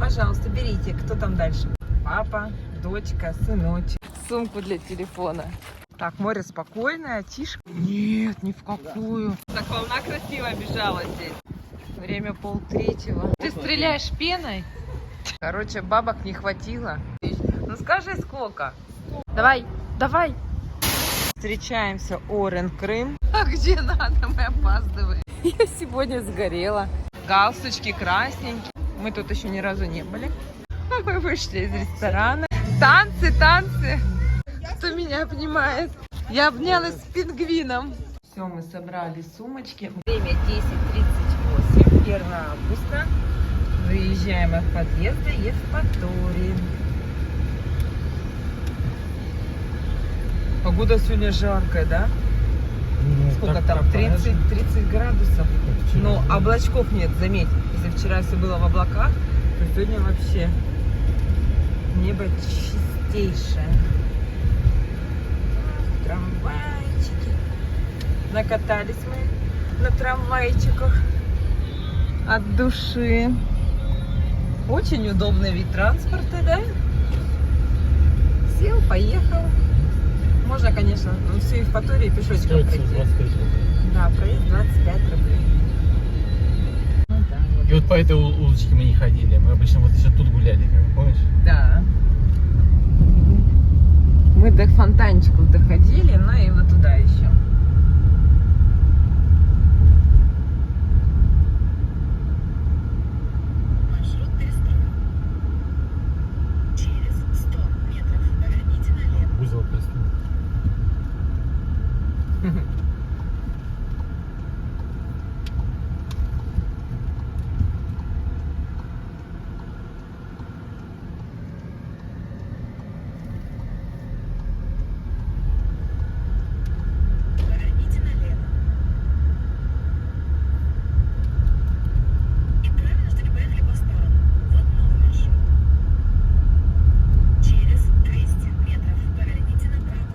Пожалуйста, берите. Кто там дальше? Папа, дочка, сыночек. Сумку для телефона. Так, море спокойное, тишь. Нет, ни в какую. Так волна красиво бежала здесь. Время 2:30. Ты стреляешь пеной? Короче, бабок не хватило. Ну скажи, сколько? Давай, давай. Встречаемся, Орен, Крым. А где надо, мы опаздываем. Я сегодня сгорела. Галстучки красненькие. Мы тут еще ни разу не были. Мы вышли из ресторана. Танцы, танцы. Кто меня обнимает? Я обнялась с пингвином. Все, мы собрали сумочки. Время 10:38, 1 августа. Выезжаем от подъезда Евпатории. Погода сегодня жаркая, да? Сколько там? 30 градусов. Но облачков нет, заметь. Если вчера все было в облаках, то сегодня вообще небо чистейшее. Трамвайчики. Накатались мы на трамвайчиках от души. Очень удобный вид транспорта, да? Сел, поехал. Можно, конечно, всю Евпаторию пешочком пройти. Да, проезд 25 рублей. Ну, да, вот. И вот по этой улочке мы не ходили. Мы обычно вот еще тут гуляли, помнишь? Да. Мы до фонтанчиков доходили, но и вот туда еще. Маршрут перестроен. Через 100 метров поверните налево. Узел просто. Поверните налево. И правильно, что не поехали по сторонам. Вот новый маршрут. Через 200 метров поверните направо.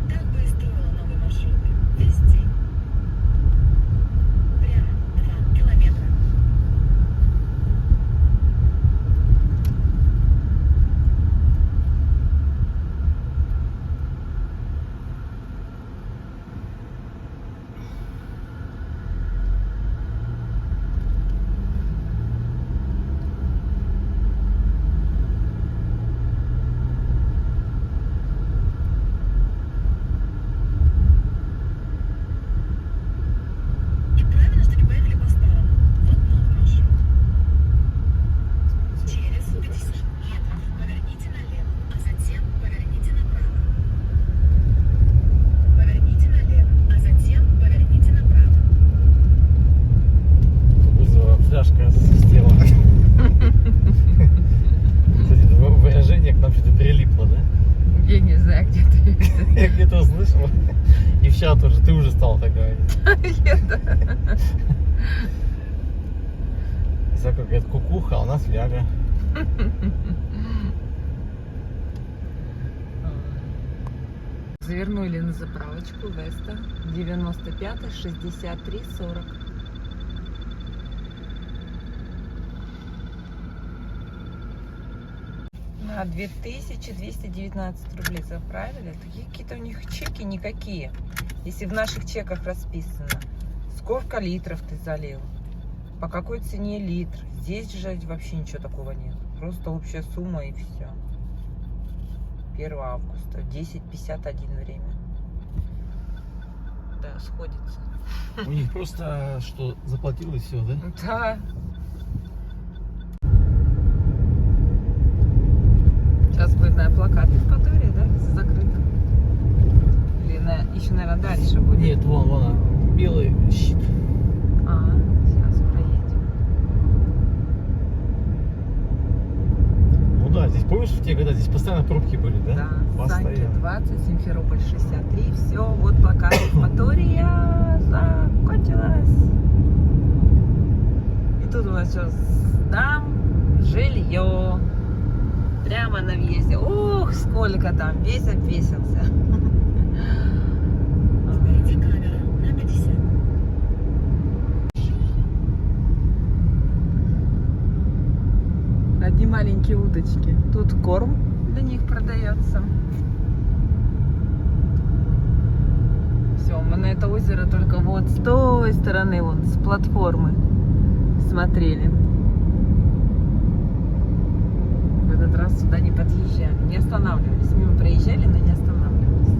Так бы и строила новые маршруты. Весь день. Прямо 2 километра. И правильно, что не поехали по сторонам. Вот новый маршрут. Через 50 метров поверните налево, а затем поверните направо. Поверните налево, а затем поверните направо. Узел, фляжка свистела. Кстати, это выражение к нам что-то прилипло, да? Я не знаю, где ты. Я где-то услышал. И в чат тоже, ты уже стал так говорить. Зака говорит, кукуха, а у нас фляга. Завернули на заправочку Веста 95 63 40. На 2219 рублей заправили. Такие какие-то у них чеки никакие. Если в наших чеках расписано, сколько литров ты залил, по какой цене литр. Здесь же вообще ничего такого нет. Просто общая сумма и все. 1 августа, 10:51 время. Да, сходится. У них просто что, заплатил и все, да? Да. Сейчас будет, наверное, плакат Евпатории, да? Закрыто. Или еще, наверное, дальше будет. Нет, вон, вон, белый щит. Сейчас проедем. Ну да, здесь помнишь в те года, здесь постоянно пробки были, да? Да, Санки Постоянно. 20, Симферополь 63. Все, вот плакат Евпатория закончилась. тут у нас все сдам жилье. Прямо на въезде. Ух, сколько там, весь обвесился. Впереди камера на 50. Одни маленькие удочки. Тут корм для них продается. Все, мы на это озеро только вот с той стороны, вон, с платформы смотрели. В этот раз сюда не подъезжали, не останавливались. Мимо проезжали, но не останавливались.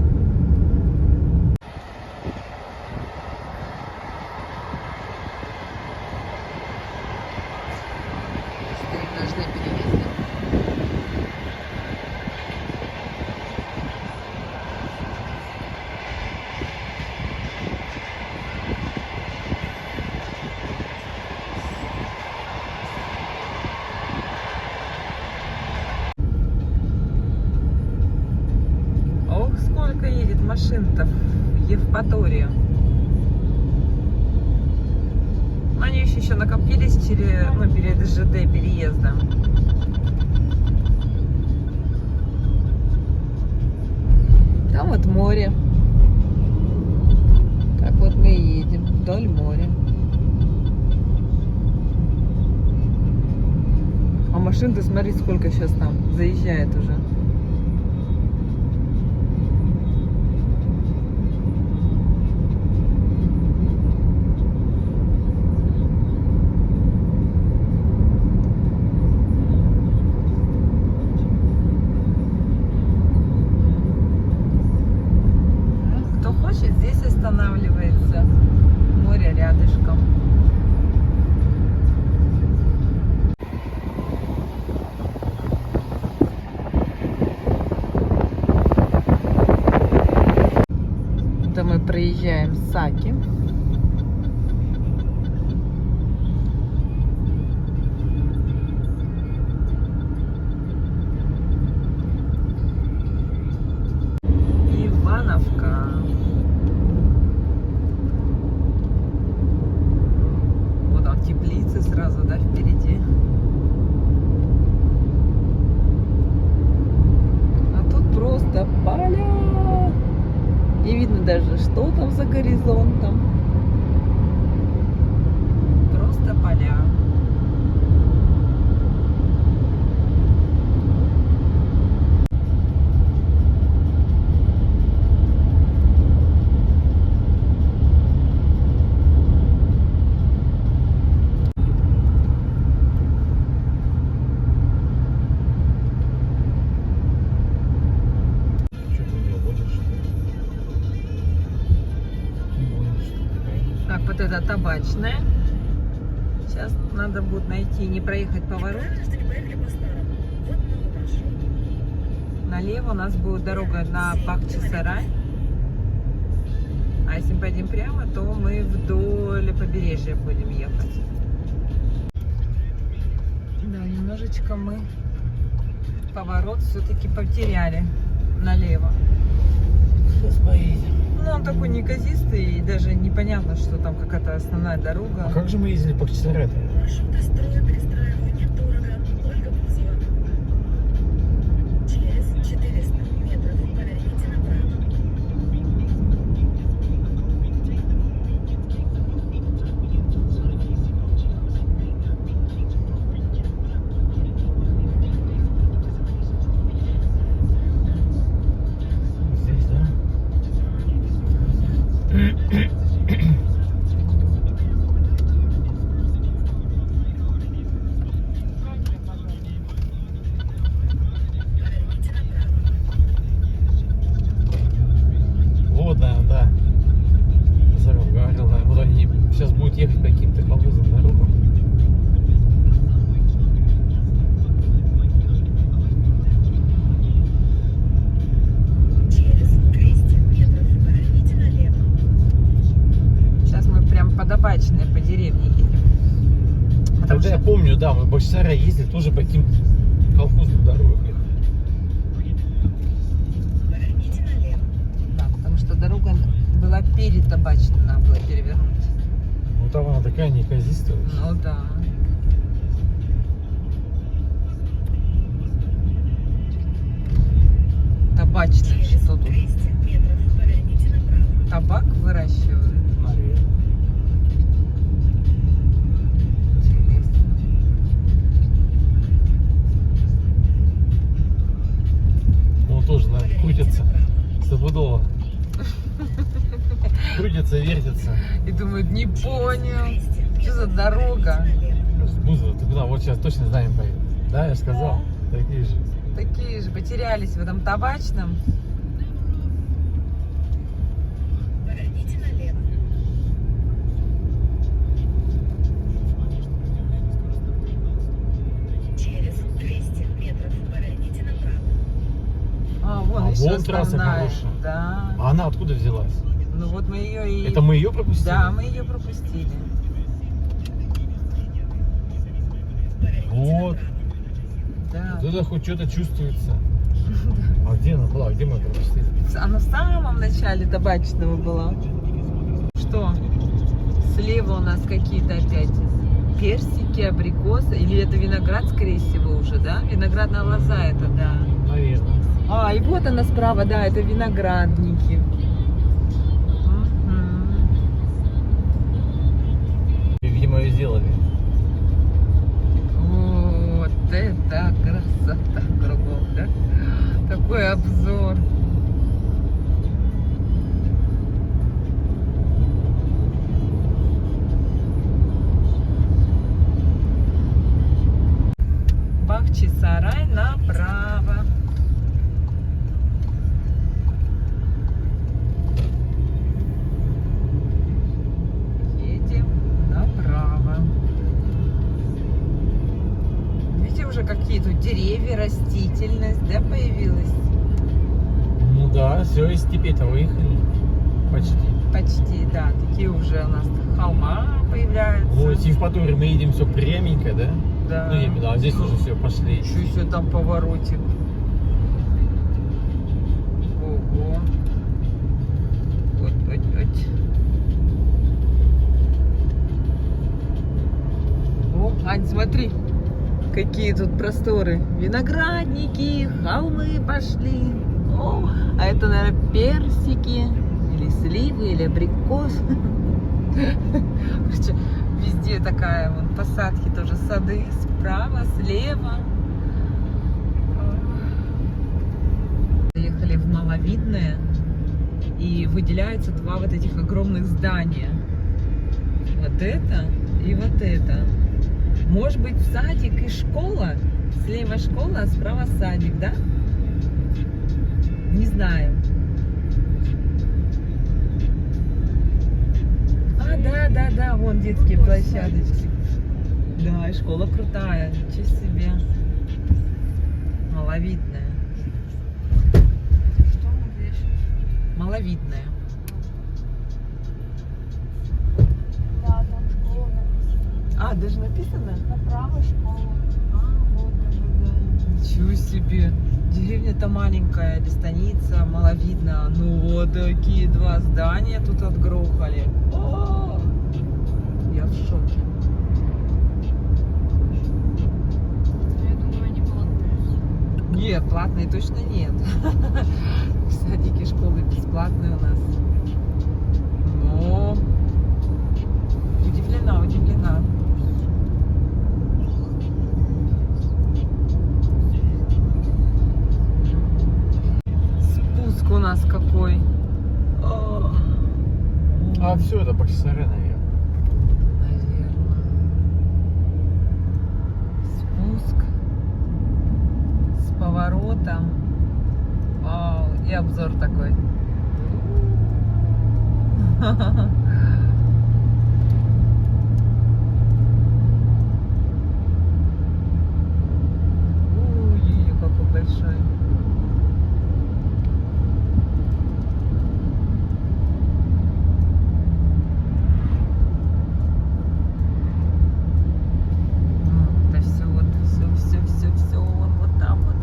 Стоит ножные переезды. Ох, сколько едет машин-то в Евпаторию. Они еще накопились перед ЖД переездом. Там вот море. Так вот мы и едем вдоль моря. А машин, ты смотри, сколько сейчас там заезжает уже. Кто хочет, здесь останавливается. Море рядышком. Это мы проезжаем Саки. Ивановка. Вот там теплицы сразу, да, впереди. А тут просто поля. Не видно даже, что там за горизонтом. Просто поля. Что ты не угодишь, что ли? Не гонишь, что ли, конечно. Так, вот это табачная. Сейчас надо будет найти, не проехать поворот. Правильно, что не поехали по старому. Вот новый маршрут. Налево у нас будет дорога на Бахчисарай. А если мы пойдем прямо, то мы вдоль побережья будем ехать. Да, немножечко мы поворот все-таки потеряли налево. Сейчас поедем. Ну, он такой неказистый, и даже непонятно, что там какая-то основная А дорога. как же мы ездили по Часаре-то? Маршруты строя, перестраиваю недорого. Ольга Бузова. Через 400 метров поверните направо. Здесь, да? Поверните направо. Вот, да. Заров говорил, да. Вот они сейчас будут ехать по каким-то колхозным дорогам. Через 200 метров поверните налево. Сейчас мы прям по Табачной, по деревне едем. Потому Тогда я что помню, да, мы по Часаре ездили тоже по каким-то колхозным дорогам. Поверните налево. да, потому что дорога была перед Табачной, надо было перевернуть. Ну там она такая неказистая. Ну да. вертится. И думают, не понял, что за дорога. Бузова, ты куда? Вот сейчас точно знаем поедем. Да, я же сказал. Такие же. Такие же потерялись в этом табачном. Поверните налево. Через 200 метров поверните направо. А, вон А еще вон трасса основная. хорошая. Да. А она откуда взялась? Ну вот мы ее и... Это мы ее пропустили? Да, мы ее пропустили. Вот. Да. Туда хоть что-то чувствуется. А где она была? Где мы пропустили? Она в самом начале табачного была. Что? Слева у нас какие-то опять персики, абрикосы. Или это виноград, скорее всего, уже, да? Виноградная лоза это, да. Наверное. А, и вот она справа, да, это виноградники. Мгм. И, видимо, ее сделали. Вот это красота кругом, да? Такой обзор. Бахчисарай направо. Едем направо. Видите, уже какие тут деревья, растительность, да, появилась? Ну да, все, из степи-то выехали. Почти. Почти, да. Такие уже у нас холма появляются. Вот, в Евпатории мы едем все пряменько, да? Да. Ну, я имею в виду, а здесь уже все, пошли. Еще себе там поворотик. Ого. Вот. О, Ань, смотри, какие тут просторы. Виноградники, холмы пошли. О, а это, наверное, персики, или сливы, или абрикос. Короче, везде такая вон посадки тоже, сады справа, слева. Заехали в Маловидное, и выделяются два вот этих огромных здания. Вот это и вот это. Может быть, садик и школа? Слева школа, а справа садик, да? Не знаю. А, да, вон детские площадочки. Да, и школа крутая, ничего себе. Маловидная. Что мы здесь? Маловидная. Да, там школа написана. А, даже написано? Направо школа. Вот, да. Ничего себе. Деревня-то маленькая, или станица, маловидно. Ну вот такие два здания тут отгрохали. О! Я в шоке. Я думаю, они платные. Нет, платные точно нет. Садики, школы бесплатные у нас. Но удивлена. Спуск у нас какой. А все, это Бахчисарай, наверное. Наверное. Спуск с поворотом. Вау, и обзор такой. Ой, какой большой. Это все вот там вот.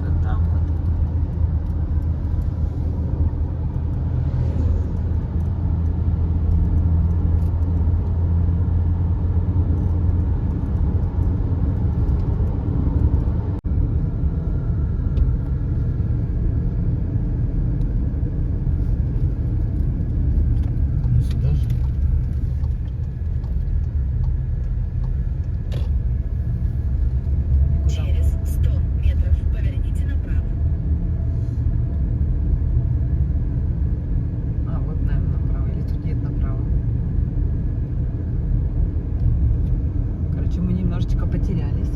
немножечко потерялись.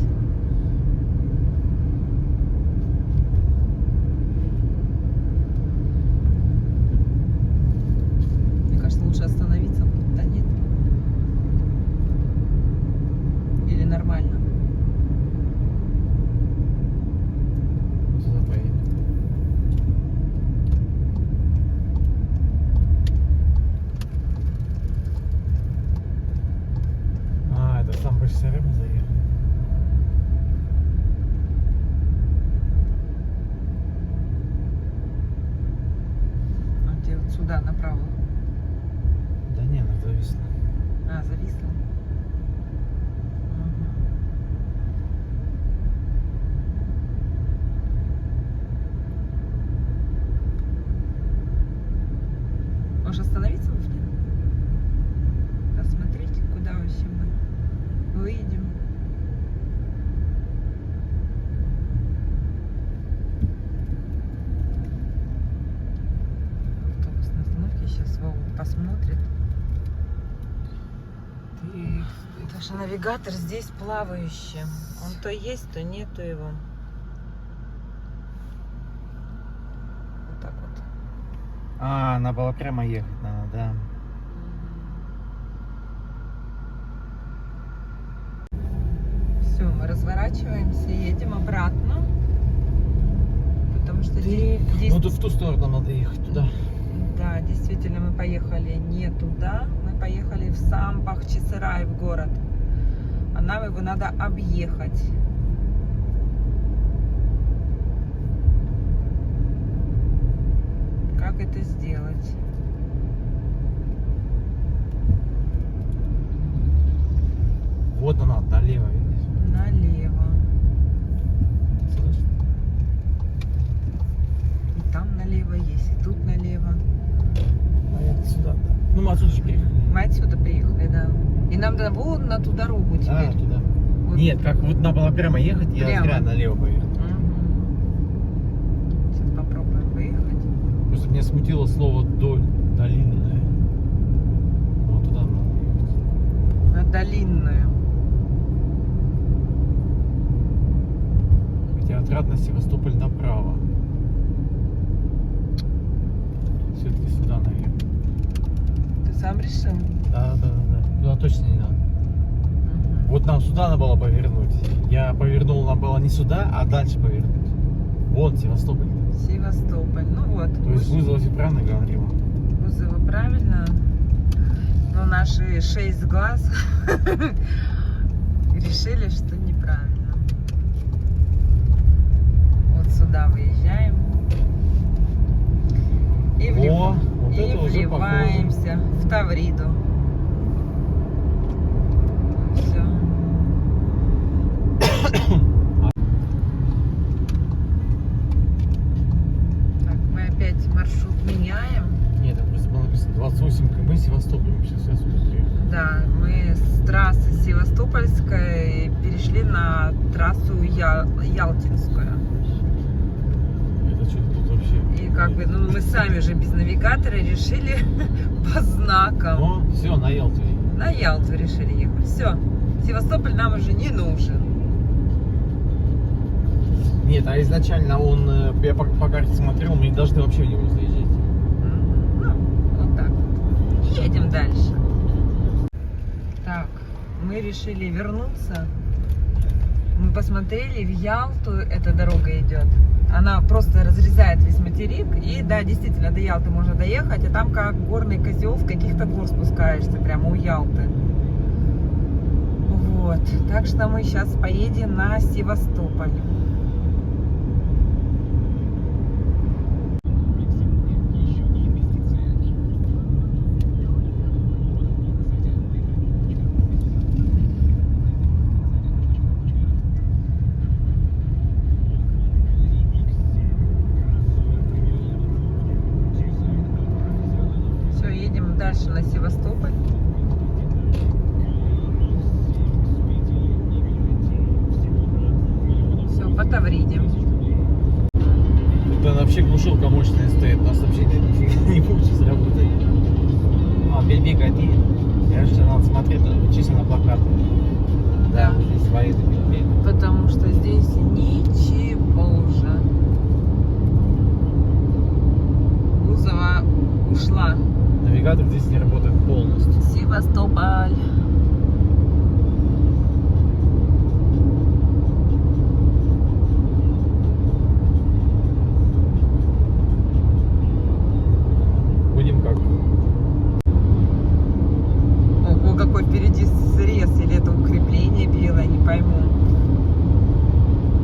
Мне кажется, лучше остановиться. Да нет. Или нормально? Туда поедем. А, это сам больше СРМ заехал. А где вот сюда, направо? Да не, она зависла. А, зависло. Мгм. Может остановиться нужно? Посмотреть, куда вообще мы выйдем. Автобусная остановка. Сейчас Вова посмотрит. Потому что навигатор здесь плавающий. Он то есть, то нету его. Вот так вот. А, надо было прямо ехать, надо, да. Все, мы разворачиваемся, едем обратно. Потому что здесь, Ну тут в ту сторону надо ехать, туда. да, действительно, мы поехали не туда. Мы поехали в сам Бахчисарай, в город. А нам его надо объехать. Как это сделать? Вот она, налево, видишь? Налево. Сюда, что ли? И там налево есть, и тут налево. Наверное, сюда, да. Ну мы отсюда же приехали. Мы отсюда приехали, да. И нам надо вон на ту дорогу Да, теперь. туда. Вот. Нет, как вот надо было прямо ехать, я Прямо. зря налево поехал. Мгм. Сейчас попробуем выехать. Просто меня смутило слово долинное. Вот туда надо ехать. На долинную. Хотя от Севастополь направо. Все-таки сюда, наверное. Ты сам решил? Да. Туда точно не надо. Мгм. Вот нам сюда надо было повернуть. Я повернул, нам было не сюда, а дальше повернуть. Вон Севастополь. Севастополь. Ну вот. То есть Вызовов правильно говорила? Бузова правильно. Но наши 6 глаз решили, что неправильно. Вот сюда выезжаем. И, О, вот и это уже вливаемся в Тавриду. Все. Так, мы опять маршрут меняем. Нет, там просто было написано 28 км Севастополь. Мы сейчас сюда приехали. Да, мы с трассы Севастопольской перешли на трассу Ялтинскую. Это что тут вообще? И как бы, ну, мы сами же без навигатора решили по знакам. О, все, на Ялту. На Ялту решили ехать. Все, Севастополь нам уже не нужен. Нет, а изначально он, я по карте смотрел, мы не должны вообще в него заезжать. Ну, вот так вот. Едем дальше. Так, мы решили вернуться. Мы посмотрели, в Ялту эта дорога идет. Она просто разрезает весь материк. И да, действительно, до Ялты можно доехать. А там как горный козел, в каких-то гор спускаешься прямо у Ялты. Вот. Так что мы сейчас поедем на Севастополь. Все, едем дальше на Севастополь. Все, по Тавриде. Тут вообще глушилка мощная стоит, у нас вообще нифига не будет сейчас работать. А, Бельбек один. Я же надо смотреть чисто на плакаты. Да, здесь военный пельмень. Потому что здесь ничего уже. Бузова ушла. Навигатор здесь не работает полностью. Севастополь. Будем как? Ого, какой впереди срез. Или это укрепление белое, не пойму.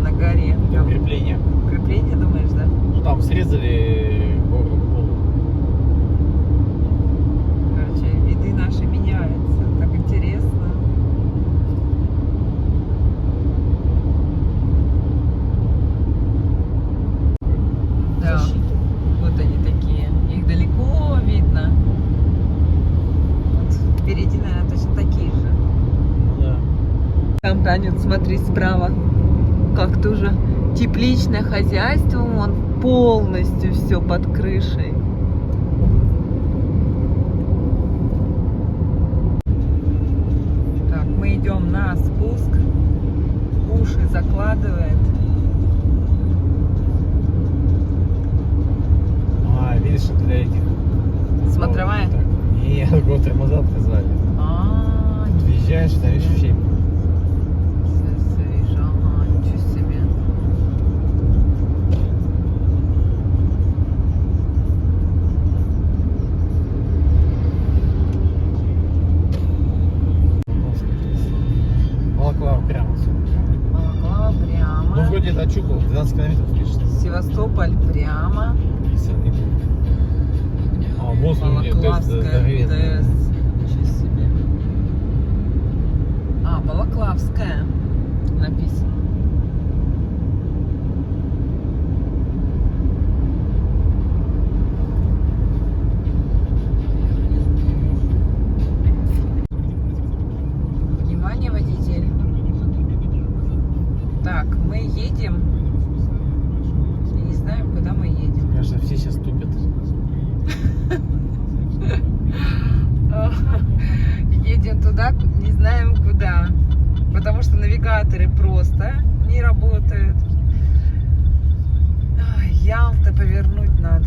На горе. Для укрепления. Укрепление, думаешь, да? Ну, там срезали гору пол. Короче, виды наши меняются. Так интересно. Да, вот они такие. Их далеко видно. Вот впереди, наверное, точно такие же. Да. Там, Танют, смотри справа. Как тоже тепличное хозяйство. Вон полностью все под крышей. Так, мы идем на спуск. Уши закладывает. А, видишь, это для этих. Смотровая? Так. Нет, вот тормоза отказали. А, Въезжаешь, там видишь вообще. сейчас вижу. Ага, ничего себе. Балаклава прямо все. Балаклава прямо. Ну, вроде это Чукол, 12 километров пишется. Севастополь прямо. А, вот он где, тест Балаклавская здоровенный. ТЭС. Ничего себе. А, Балаклавская написано. Внимание, водитель. Так, мы едем. И не знаем, куда мы едем. Кажется, все сейчас тупят. Едем туда, не знаем куда. Потому что навигаторы просто не работают. Ой, Ялта повернуть надо.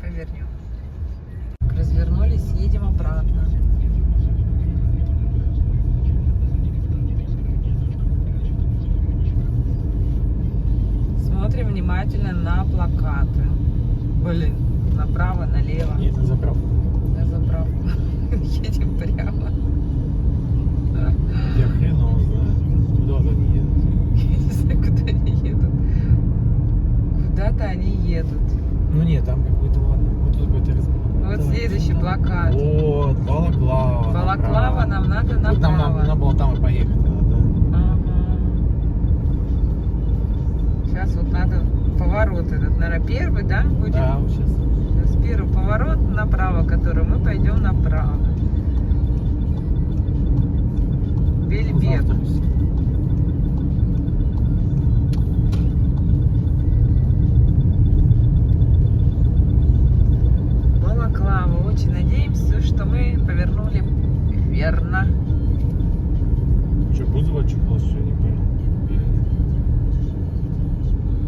Повернем. Развернулись, едем обратно. Смотрим внимательно на плакаты. Блин, направо, налево. Нет, на заправку. На заправку. Едем прямо. Я хрен его знает. Куда они едут? Я не знаю, куда они едут. Куда-то они едут. Ну нет, там какой-то, ладно, вот тут какой-то разговор. Вот следующий плакат. Вот, Балаклава. Балаклава, нам надо Вот нам направо. надо было там и поехать. Да. Ага. Сейчас вот надо поворот этот, наверное, первый, да, будет? Да, вот сейчас. Сейчас первый поворот направо, который мы пойдем направо. Бельбек. Балаклава. Очень надеемся, что мы повернули верно. Что, Бузова чухалась, что не понял?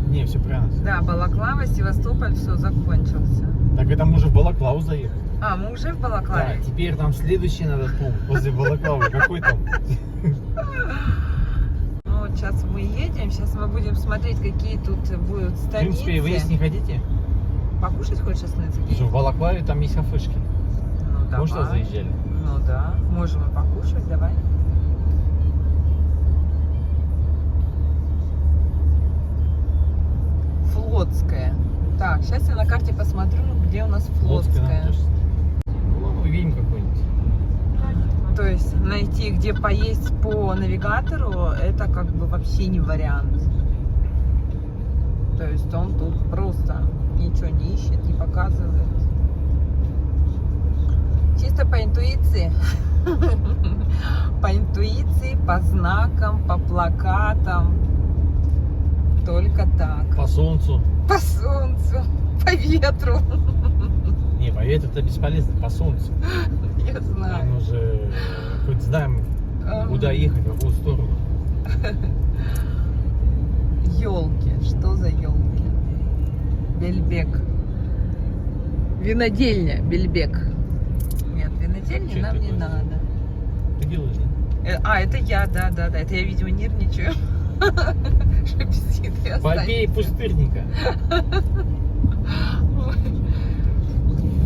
Не, все правильно. Да, Балаклава, Севастополь, все, закончился. Так это мы уже в Балаклаву заехали. А, мы уже в Да, Балаклаве? теперь нам следующий надо пункт возле Балаклавы. Какой там? Ну, вот сейчас мы едем, сейчас мы будем смотреть, какие тут будут В станицы. принципе, вы есть не хотите? Покушать хочешь остановиться? Потому что в Балаклаве там есть кафешки. Ну, давай. Может, что заезжали? Ну да, можем и покушать, давай. Флотская. Так, сейчас я на карте посмотрю, где у нас Флотская. Ну, мы видим какой-нибудь. То есть найти, где поесть по навигатору, это как бы вообще не вариант. То есть он тут просто ничего не ищет, не показывает. Чисто по интуиции. По интуиции, по знакам, по плакатам. Только так. По солнцу. По солнцу, по ветру. Не, по ветру это бесполезно, по солнцу. Я Нам знаю. уже хоть знаем, Ага. куда ехать, в какую сторону. Елки. Что за елки? Бельбек. Винодельня Бельбек. Нет, винодельни Что нам это не такое? надо. Ты делаешь, да? Это я, да. Это я, видимо, нервничаю. Что без еды Попей останется. пустырника.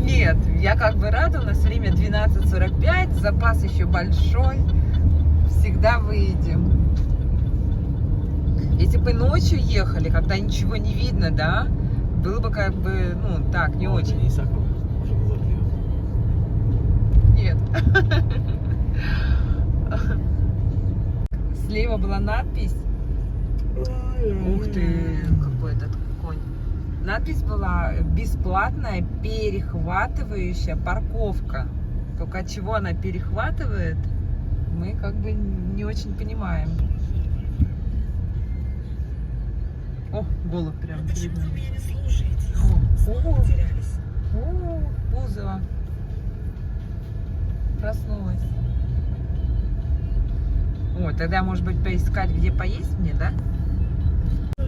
Нет, я как бы рада, у нас время 12:45, запас еще большой, всегда выйдем. Если бы ночью ехали, когда ничего не видно, да, было бы как бы, ну, так, не Вот, очень. Не Исакова, уже назад едет. Нет. Слева была надпись. Ух ты, какой этот конь. Надпись была «Бесплатная перехватывающая парковка». Только от чего она перехватывает, мы как бы не очень понимаем. О, голубь прям перед нами. Меня не слушаете. О, Потерялись. Бузова проснулась. Ой, тогда, может быть, поискать, где поесть мне, да?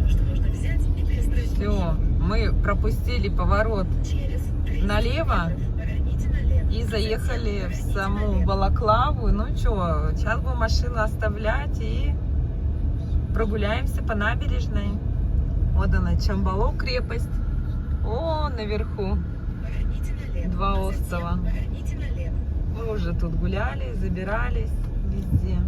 Что можно взять и перестроить Все, мы пропустили поворот через 30 налево метров. Поверните налево. и заехали в Затем саму поверните налево. Балаклаву. Ну что, сейчас будем машину оставлять и прогуляемся по набережной. Вот она, Чамбало крепость. О, наверху. Поверните налево. Два Затем острова. Поверните налево. Мы уже тут гуляли, забирались везде.